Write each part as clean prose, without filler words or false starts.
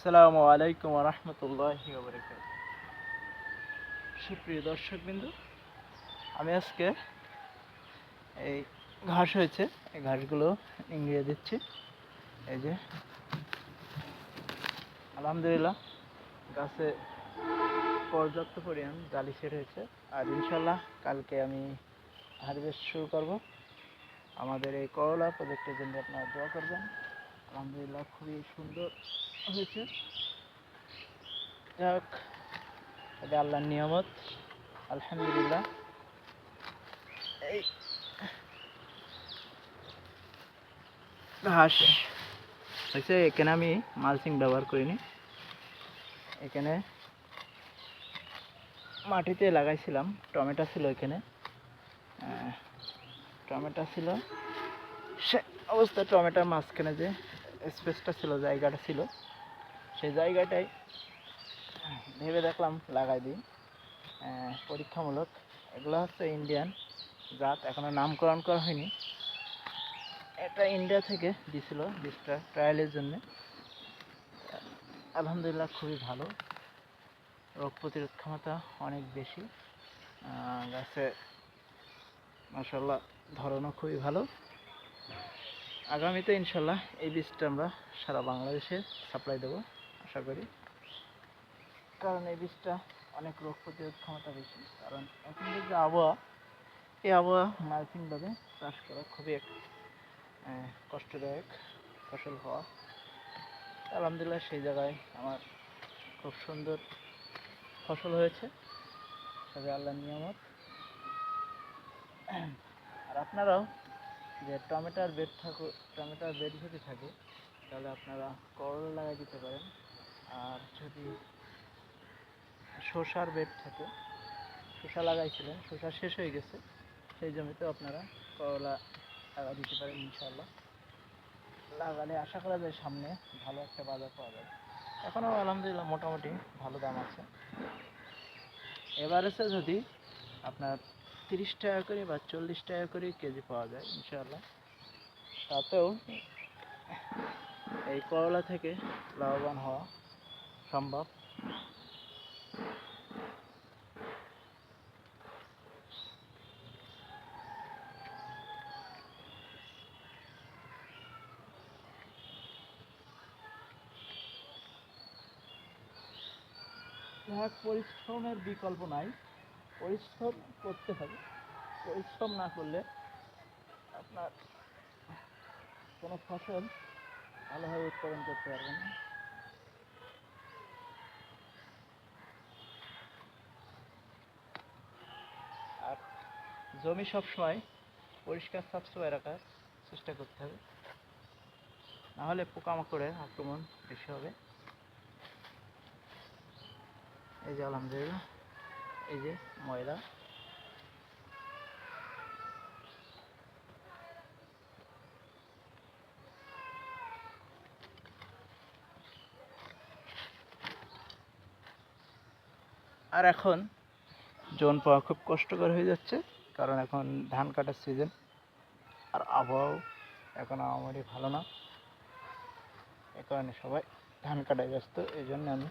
আসসালামু আলাইকুম ওয়া রাহমাতুল্লাহি ওয়া বারাকাতুহু। সুপ্রিয় দর্শকবৃন্দ, আমি আজকে এই ঘাস হয়েছে, এই ঘাসগুলো নিংড়িয়ে দিচ্ছি। এই যে আলহামদুলিল্লাহ গাছে পর্যাপ্ত পরিমাণ জালি সেট হয়েছে, আর ইনশাল্লাহ কালকে আমি হারভেস্ট শুরু করব। আমাদের এই করলা প্রজেক্টের জন্য আপনারা দোয়া করবেন। আলহামদুলিল্লাহ খুবই সুন্দর হয়েছে। যাক, এটা আল্লাহর নিয়ামত, আলহামদুলিল্লাহ। এই ঘাস হয়েছে, এখানে আমি মালচিং ব্যবহার করিনি। এখানে মাটিতে লাগাইছিলাম, টমেটো ছিল এখানে, টমেটো ছিল। সে অবস্থা টমেটোর মাঝখানে যে স্পেসটা ছিল, জায়গাটা ছিল, সেই জায়গাটাই ভেবে দেখলাম লাগাই দিই পরীক্ষামূলক। এগুলো হচ্ছে ইন্ডিয়ান জাত, এখনো নামকরণ করা হয়নি। এটা ইন্ডিয়া থেকে দিছিল বীজটা ট্রায়ালের জন্য। আলহামদুলিল্লাহ খুবই ভালো, রোগ প্রতিরোধ ক্ষমতা অনেক বেশি, গাছে মাশাআল্লাহ ধরনও খুবই ভালো। আগামীতে ইনশাল্লাহ এই বীজটা আমরা সারা বাংলাদেশে সাপ্লাই দেবো আশা করি, কারণ এই বীজটা অনেক রোগ প্রতিরোধ ক্ষমতা বেশি। কারণ এখন যে আবহাওয়া, এই আবহাওয়া মালচিংভাবে চাষ করা খুবই কষ্টদায়ক ফসল হওয়া। আলহামদুলিল্লাহ সেই জায়গায় আমার খুব সুন্দর ফসল হয়েছে, তবে আল্লাহর নিয়ামত। আর আপনারাও যে টমেটোর বেড যদি থাকে তাহলে আপনারা করলা লাগাই দিতে পারেন। আর যদি শসার বেড থাকে, শসা লাগাইছিলেন, শসা শেষ হয়ে গেছে, সেই জমিতেও আপনারা করলা লাগা দিতে পারেন। ইনশাআল্লাহ লাগালে আশা করা যায় সামনে ভালো একটা বাজার পাওয়া যাবে। এখনও আলহামদুলিল্লাহ মোটামুটি ভালো দাম আছে। এভারেজে যদি আপনার 30 টাকা করে বা 40 টাকা করে কেজি পাওয়া যায় ইনশাআল্লাহ, তাতেও এই করলা থেকে লাভবান হওয়া সম্ভব। পরিশ্রমের বিকল্প নাই, পরিশ্রম করতে হবে। পরিশ্রম না করলে আপনার কোনো ফসল ভালোভাবে উৎপাদন করতে পারবেন না। আর জমি সবসময় পরিষ্কার সাফসফাই রাখার চেষ্টা করতে হবে, নাহলে পোকামাকড়ের আক্রমণ বেশি হবে। এই যে আলহামদুলিল্লাহ, এই যে ময়লা, আর এখন জন পাওয়া খুব কষ্টকর হয়ে যাচ্ছে, কারণ এখন ধান কাটার সিজন, আর আবহাওয়াও এখন আমারই ভালো না। এ কারণে সবাই ধান কাটায় ব্যস্ত। এই জন্য আমি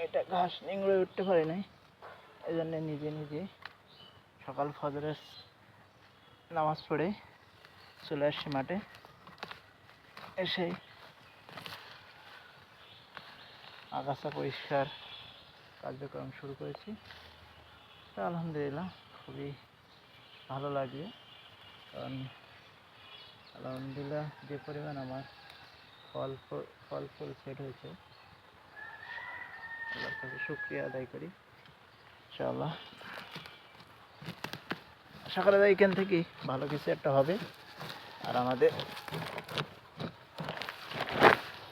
এটা ঘাস নিংড়ে উঠতে পারি নাই। এই জন্য নিজে নিজে সকাল ফজরের নামাজ পড়ে চলে আসছি মাঠে, এসে আগাছা পরিষ্কার কার্যক্রম শুরু করেছি। তা আলহামদুলিল্লাহ খুবই ভালো লাগে, কারণ আলহামদুলিল্লাহ যে পরিমাণ আমার ফল ফুল সেট হয়েছে, আল্লাহর কাছে শুকরিয়া আদায় করি। ইনশাআল্লাহ আশা করা যায় এখান থেকে ভালো কিছু একটা হবে। আর আমাদের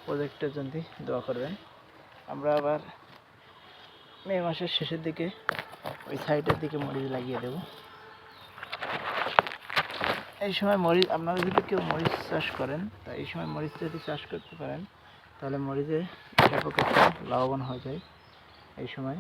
প্রজেক্টের জন্য দোয়া করবেন। আমরা আবার মে মাসের শেষের দিকে ওই সাইডের দিকে মরিচ লাগিয়ে দেব। এই সময় মরিচ, আপনারা যদি কেউ মরিচ চাষ করেন, তা এই সময় মরিচ যদি চাষ করতে পারেন তাহলে মরিচে ব্যাপক একটা লাভবান হয়ে যায় এই সময়।